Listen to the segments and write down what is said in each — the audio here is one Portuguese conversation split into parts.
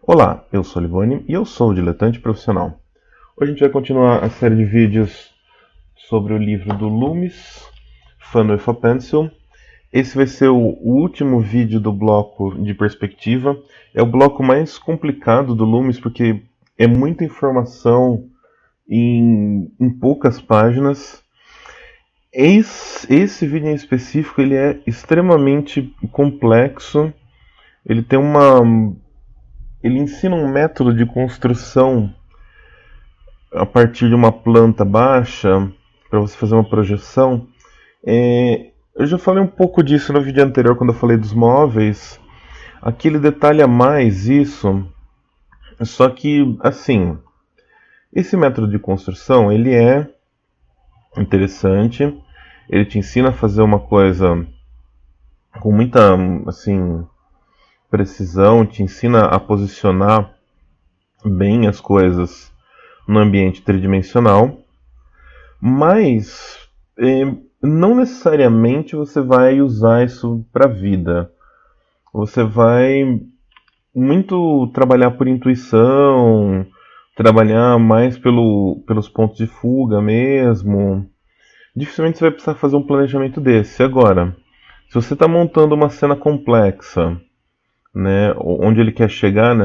Olá, eu sou o Livone e eu sou o Diletante Profissional. Hoje a gente vai continuar a série de vídeos sobre o livro do Loomis, Fun with a Pencil. Esse vai ser o último vídeo do bloco de perspectiva. É o bloco mais complicado do Loomis porque é muita informação em poucas páginas. Esse vídeo em específico ele é extremamente complexo. Ele tem ele ensina um método de construção a partir de uma planta baixa para você fazer uma projeção. Eu já falei um pouco disso no vídeo anterior quando eu falei dos móveis. Aqui ele detalha mais isso, só que assim, esse método de construção ele é interessante. Ele te ensina a fazer uma coisa com muita assim precisão, te ensina a posicionar bem as coisas no ambiente tridimensional, mas não necessariamente você vai usar isso para a vida. Você vai muito trabalhar por intuição, trabalhar mais pelos pontos de fuga mesmo. Dificilmente você vai precisar fazer um planejamento desse. Agora, se você está montando uma cena complexa, né, onde ele quer chegar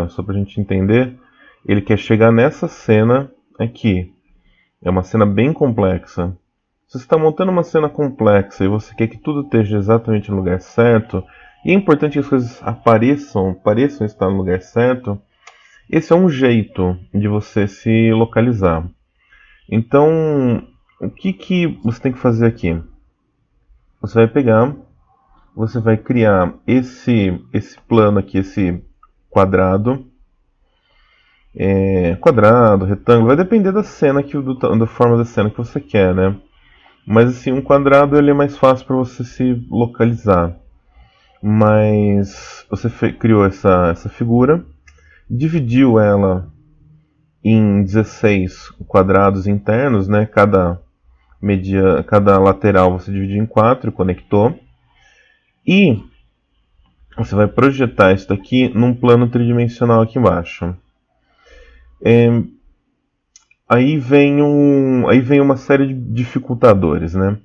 só para a gente entender, ele quer chegar nessa cena aqui. É uma cena bem complexa. Se você está montando uma cena complexa e você quer que tudo esteja exatamente no lugar certo, e é importante que as coisas pareçam estar no lugar certo, esse é um jeito de você se localizar. Então, o que você tem que fazer aqui? Você vai criar esse plano aqui, esse quadrado, quadrado, retângulo, vai depender da cena da forma da cena que você quer, né? Mas assim, um quadrado ele é mais fácil para você se localizar. Mas você criou essa figura, dividiu ela em 16 quadrados internos, né? Cada lateral você dividiu em 4 e conectou. E você vai projetar isso daqui num plano tridimensional aqui embaixo. Aí vem uma série de dificultadores, né?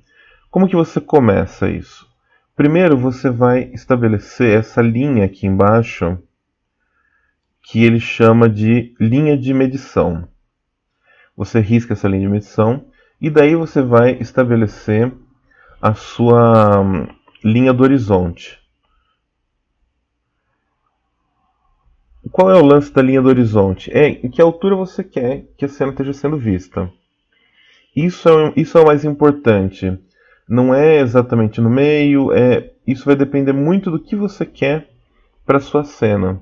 Como que você começa isso? Primeiro você vai estabelecer essa linha aqui embaixo, que ele chama de linha de medição. Você risca essa linha de medição e daí você vai estabelecer a sua linha do horizonte. Qual é o lance da linha do horizonte? Em que altura você quer que a cena esteja sendo vista. Isso é o mais importante. Não é exatamente no meio, isso vai depender muito do que você quer para sua cena.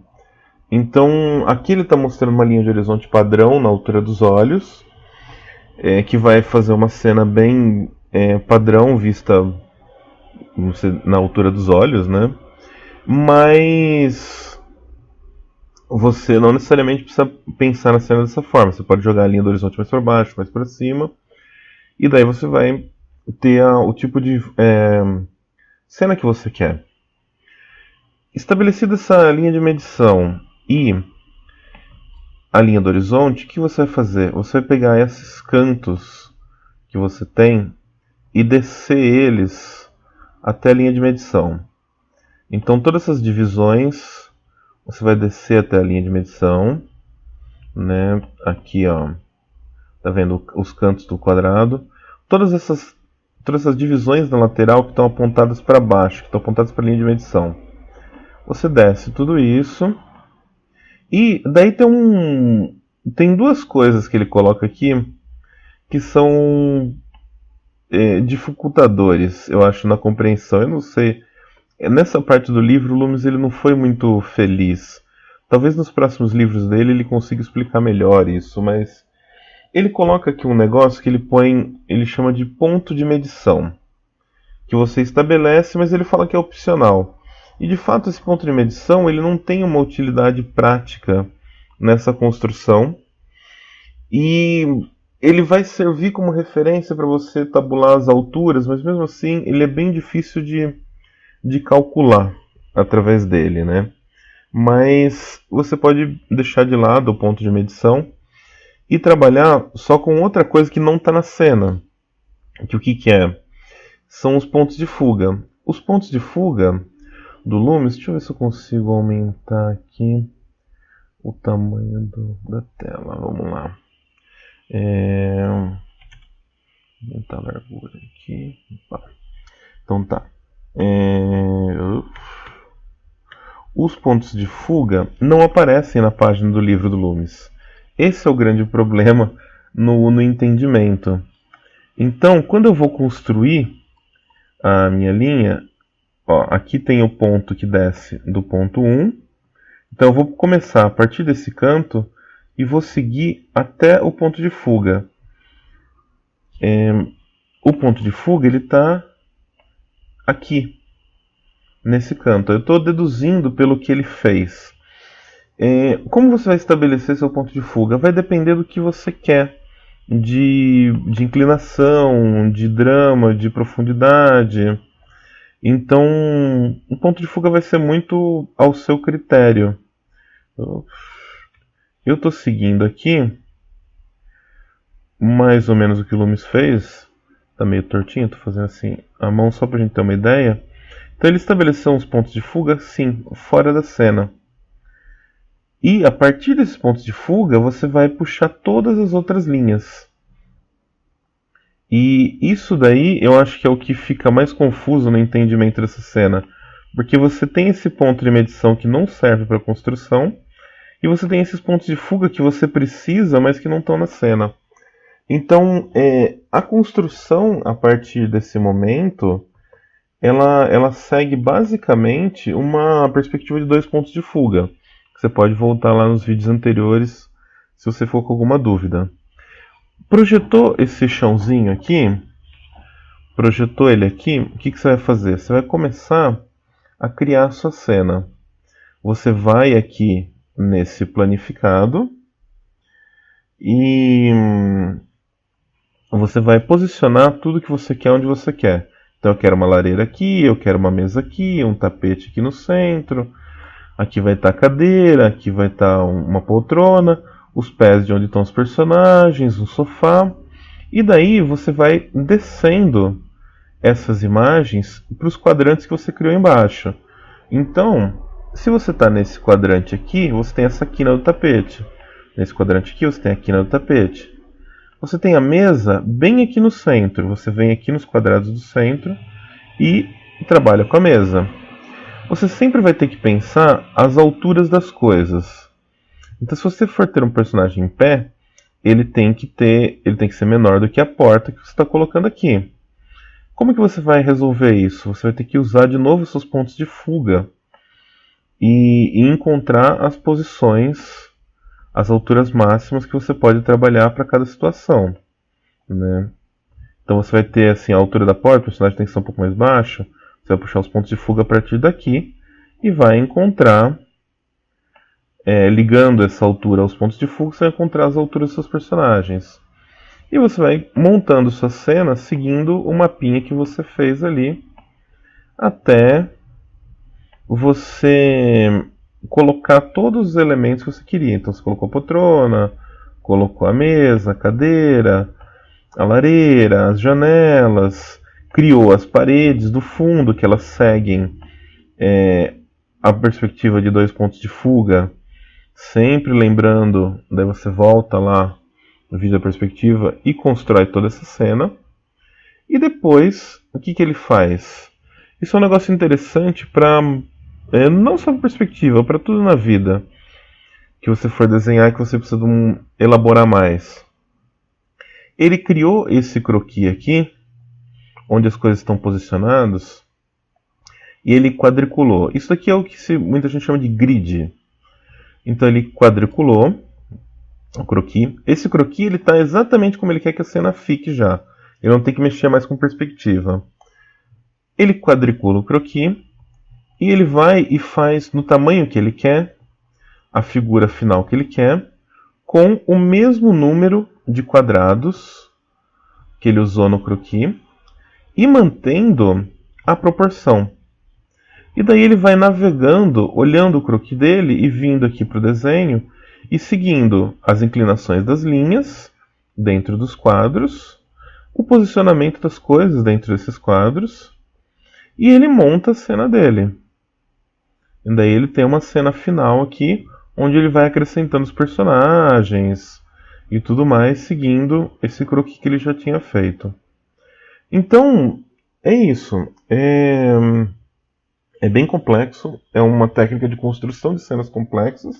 Então, aqui ele está mostrando uma linha de horizonte padrão na altura dos olhos, que vai fazer uma cena bem padrão vista na altura dos olhos, né? Mas você não necessariamente precisa pensar na cena dessa forma. Você pode jogar a linha do horizonte mais para baixo, mais para cima, e daí você vai ter o tipo de cena que você quer. Estabelecida essa linha de medição e a linha do horizonte, o que você vai fazer? Você vai pegar esses cantos que você tem e descer eles até a linha de medição. Então todas essas divisões você vai descer até a linha de medição, né? Aqui, ó, tá vendo os cantos do quadrado? Todas essas divisões na lateral que estão apontadas para baixo, que estão apontadas para a linha de medição. Você desce tudo isso. E daí tem duas coisas que ele coloca aqui que são dificultadores, eu acho, na compreensão. Eu não sei. Nessa parte do livro, o Loomis ele não foi muito feliz. Talvez nos próximos livros dele ele consiga explicar melhor isso, mas ele coloca aqui um negócio que ele chama de ponto de medição, que você estabelece, mas ele fala que é opcional. E de fato esse ponto de medição ele não tem uma utilidade prática nessa construção e ele vai servir como referência para você tabular as alturas, mas mesmo assim ele é bem difícil de calcular através dele, né? mas você pode deixar de lado o ponto de medição e trabalhar só com outra coisa que não está na cena. Que o que, que é? São os pontos de fuga. Os pontos de fuga do Loomis, deixa eu ver se eu consigo aumentar aqui o tamanho da tela. Vamos lá. Aumentar a largura aqui. Então tá. Os pontos de fuga não aparecem na página do livro do Loomis. Esse é o grande problema no entendimento. Então, quando eu vou construir a minha linha, ó, aqui tem o ponto que desce do ponto 1. Então eu vou começar a partir desse canto e vou seguir até o ponto de fuga. O ponto de fuga ele está aqui, nesse canto. Eu estou deduzindo pelo que ele fez. Como você vai estabelecer seu ponto de fuga? Vai depender do que você quer. De inclinação, de drama, de profundidade. Então, o ponto de fuga vai ser muito ao seu critério. Eu estou seguindo aqui mais ou menos o que o Loomis fez. Está meio tortinho, estou fazendo assim a mão só para a gente ter uma ideia. Então ele estabeleceu uns pontos de fuga, sim, fora da cena. E a partir desses pontos de fuga, você vai puxar todas as outras linhas. E isso daí eu acho que é o que fica mais confuso no entendimento dessa cena. Porque você tem esse ponto de medição que não serve para construção, e você tem esses pontos de fuga que você precisa, mas que não estão na cena. Então, a construção a partir desse momento, ela segue basicamente uma perspectiva de dois pontos de fuga. Você pode voltar lá nos vídeos anteriores se você for com alguma dúvida. Projetou esse chãozinho aqui, projetou ele aqui, o que você vai fazer? Você vai começar a criar a sua cena. Você vai aqui nesse planificado e você vai posicionar tudo que você quer onde você quer. Então eu quero uma lareira aqui, eu quero uma mesa aqui, um tapete aqui no centro, aqui vai estar a cadeira, aqui vai estar uma poltrona, os pés de onde estão os personagens, um sofá. E daí você vai descendo essas imagens para os quadrantes que você criou embaixo. Então, se você está nesse quadrante aqui, você tem essa quina do tapete. Nesse quadrante aqui, você tem a quina do tapete. Você tem a mesa bem aqui no centro. Você vem aqui nos quadrados do centro e trabalha com a mesa. Você sempre vai ter que pensar as alturas das coisas. Então, se você for ter um personagem em pé, ele tem que ser menor do que a porta que você está colocando aqui. Como que você vai resolver isso? Você vai ter que usar de novo seus pontos de fuga e encontrar as posições, as alturas máximas que você pode trabalhar para cada situação, né? Então você vai ter assim, a altura da porta, o personagem tem que ser um pouco mais baixo, você vai puxar os pontos de fuga a partir daqui e vai encontrar, ligando essa altura aos pontos de fuga, você vai encontrar as alturas dos seus personagens. E você vai montando sua cena seguindo o mapinha que você fez ali até você colocar todos os elementos que você queria. Então você colocou a poltrona, colocou a mesa, a cadeira, a lareira, as janelas, criou as paredes do fundo que elas seguem a perspectiva de dois pontos de fuga, sempre lembrando, daí você volta lá no vídeo da perspectiva e constrói toda essa cena. E depois, o que ele faz? Isso é um negócio interessante para não só para perspectiva, para tudo na vida que você for desenhar, que você precisa elaborar mais. Ele criou esse croquis aqui, onde as coisas estão posicionadas, e ele quadriculou. Isso aqui é o que muita gente chama de grid. Então ele quadriculou o croquis. Esse croquis ele está exatamente como ele quer que a cena fique já. Ele não tem que mexer mais com perspectiva. Ele quadricula o croquis e ele vai e faz no tamanho que ele quer, a figura final que ele quer, com o mesmo número de quadrados que ele usou no croquis e mantendo a proporção. E daí ele vai navegando, olhando o croquis dele e vindo aqui para o desenho e seguindo as inclinações das linhas dentro dos quadros, o posicionamento das coisas dentro desses quadros, e ele monta a cena dele. E daí ele tem uma cena final aqui, onde ele vai acrescentando os personagens e tudo mais, seguindo esse croquis que ele já tinha feito. Então, é isso. É bem complexo, é uma técnica de construção de cenas complexas.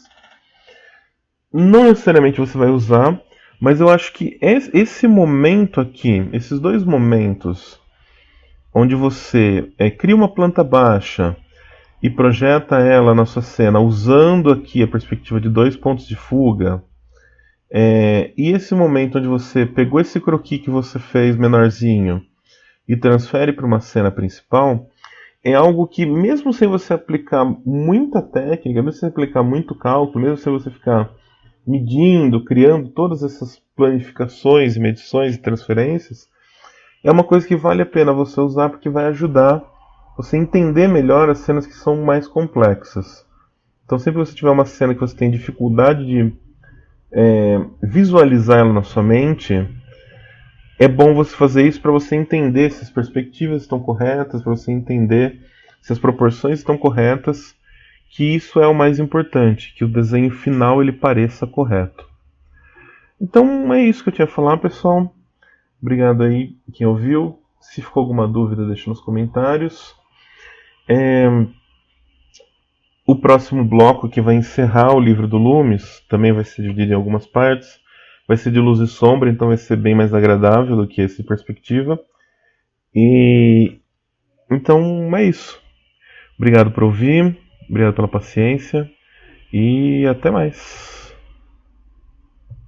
Não necessariamente você vai usar, mas eu acho que esse momento aqui, esses dois momentos, onde você cria uma planta baixa e projeta ela na sua cena usando aqui a perspectiva de dois pontos de fuga, e esse momento onde você pegou esse croquis que você fez menorzinho e transfere para uma cena principal, é algo que, mesmo sem você aplicar muita técnica, mesmo sem aplicar muito cálculo, mesmo sem você ficar medindo, criando todas essas planificações, medições e transferências, é uma coisa que vale a pena você usar porque vai ajudar você a entender melhor as cenas que são mais complexas. Então, sempre que você tiver uma cena que você tem dificuldade de visualizar ela na sua mente, é bom você fazer isso para você entender se as perspectivas estão corretas, para você entender se as proporções estão corretas, que isso é o mais importante, que o desenho final ele pareça correto. Então é isso que eu tinha a falar, pessoal. Obrigado aí quem ouviu. Se ficou alguma dúvida, deixa nos comentários. O próximo bloco, que vai encerrar o livro do Loomis, também vai ser dividido em algumas partes. Vai ser de luz e sombra, então vai ser bem mais agradável do que esse perspectiva. E então é isso. Obrigado por ouvir, obrigado pela paciência e até mais.